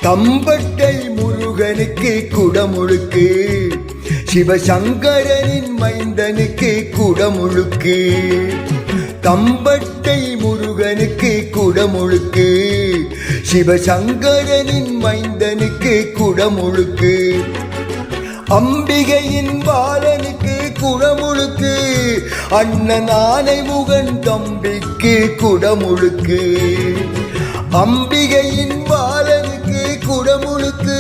தம்பட்டை முருகனுக்கு குடமுழுக்கு, சிவசங்கரனின் மைந்தனுக்கு குடமுழுக்கு. தம்பட்டை முருகனுக்கு குடமுழுக்கு, சிவசங்கரனின் மைந்தனுக்கு குடமுழுக்கு. அம்பிகையின் பாலனுக்கு குடமுழுக்கு, அண்ணன் ஆனைமுகன் தம்பிக்கு குடமுழுக்கு. அம்பிகையின் பாலனுக்கு குடமுழுக்கு,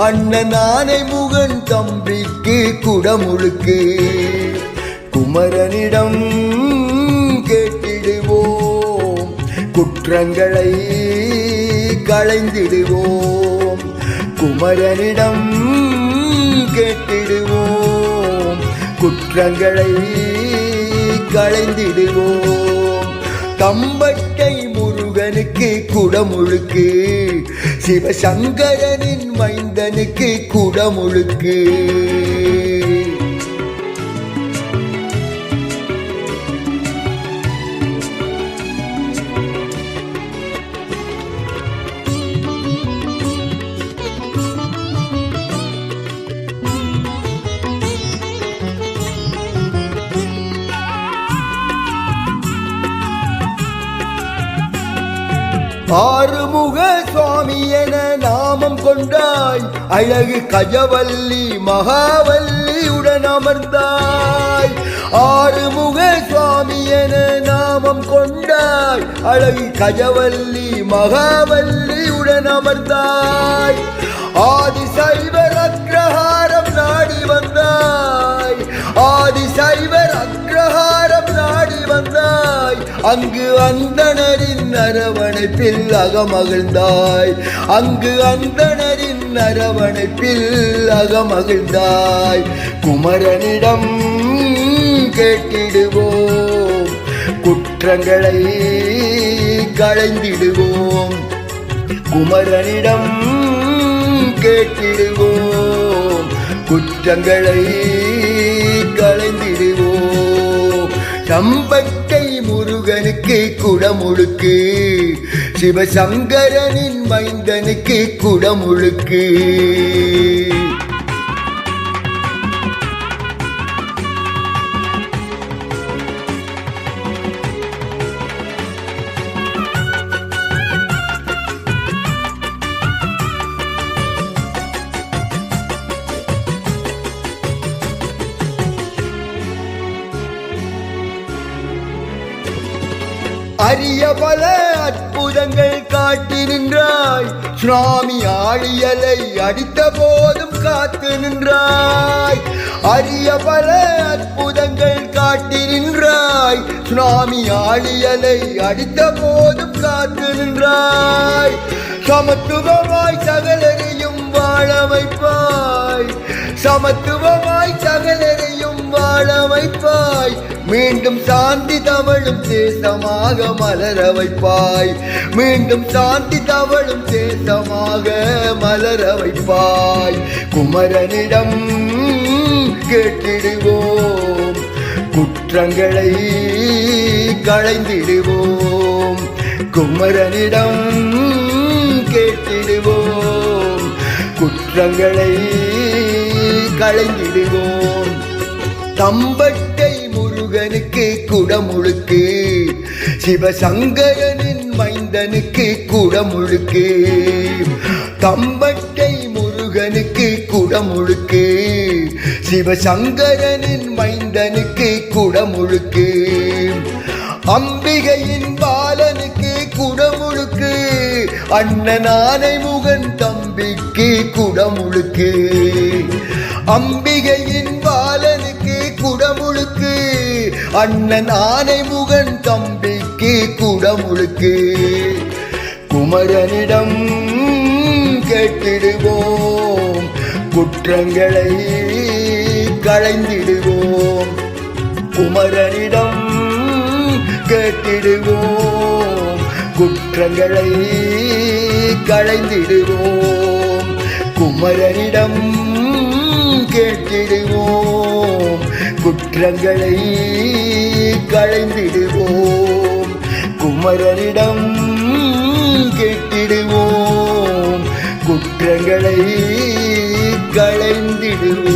அண்ணன் ஆனைமுகன் தம்பிக்கு குடமுழுக்கு. குமரனிடம் கேட்டிடுவோம், குற்றங்களை களைந்திடுவோம். குமரனிடம் கேட்டிடுவோம், குற்றங்களை களைந்திடுவோம். தம்பட்டை முருகனுக்கு குடமுழுக்கு, சிவசங்கரனின் மைந்தனுக்கு குடமுழுக்கு. ஆறுமுக சுவாமி என நாமம் கொண்டாய், அழகு கஜவல்லி மகாவல்லியுடன் அமர்ந்தாய். ஆறுமுக சுவாமி என நாமம் கொண்டாய், அழகு கஜவல்லி மகாவல்லியுடன் அமர்ந்தாய். ஆதிசைவர் அக்ரஹாரம் நாடி வந்தாய், ஆதிசைவர் அக்ரஹாரம் நாடி வந்தாய். அங்கு அந்தணரின் அரவணைப்பில் அகமகிழ்ந்தாய், அங்கு அந்தணரின் அரவணைப்பில் அகமகிழ்ந்தாய். குமரனிடம் கேட்டிடுவோம், குற்றங்களை களைந்திடுவோம். குமரனிடம் கேட்டிடுவோம், குற்றங்களை களைந்திடுவோம். தம்பட்டை முருகனுக்கு குடமுழுக்கு, சிவசங்கரனின் மைந்தனுக்கு குடமுழுக்கு. அரிய பல அற்புதங்கள் காட்டி நின்றாய், சுவாமி ஆழியலை அடித்த போதும் காத்து நின்றாய். அரிய பல அற்புதங்கள் காட்டி நின்றாய், சுவாமி ஆழியலை அடித்த போதும் காத்து நின்றாய். சமத்துவமாய் சகலரையும் வாழ வைப்பாய், சமத்துவமாய் சகலரையும் வாழ வைப்பாய். மீண்டும் சாந்தி தவழும் தேசமாக மலர வைப்பாய், மீண்டும் சாந்தி தவழும் தேசமாக மலர வைப்பாய். குமரனிடம் கேட்டிடுவோம், குற்றங்களை களைந்திடுவோம். குமரனிடம் கேட்டிடுவோம், குற்றங்களை களைந்திடுவோம். தம்பட்டை முருகனுக்கு குடமுழுக்கு, சிவசங்கரனின் மைந்தனுக்கு குடமுழுக்கு. தம்பட்டை முருகனுக்கு குடமுழுக்கு, சிவசங்கரனின் மைந்தனுக்கு குடமுழுக்கு. அம்பிகையின் பாலனுக்கு குடமுழுக்கு, அண்ணன் ஆனைமுகன் தம்பிக்கு குடமுழுக்கு. அம்பிகையின் பாலனுக்கு குடமுழுக்கு, அண்ணன் ஆனைமுகன் தம்பிக்கு குடமுழுக்கு. குமரனிடம் கேட்டிடுவோம், குற்றங்களை களைந்திடுவோம். குமரனிடம் கேட்டிடுவோம், குற்றங்களை களைந்திடுவோம். குமரனிடம் கேட்டிடுவோம், குற்றங்களை களைந்திடுவோம். குமரனிடம் கேட்டிடுவோம், குற்றங்களை களைந்திடுவே.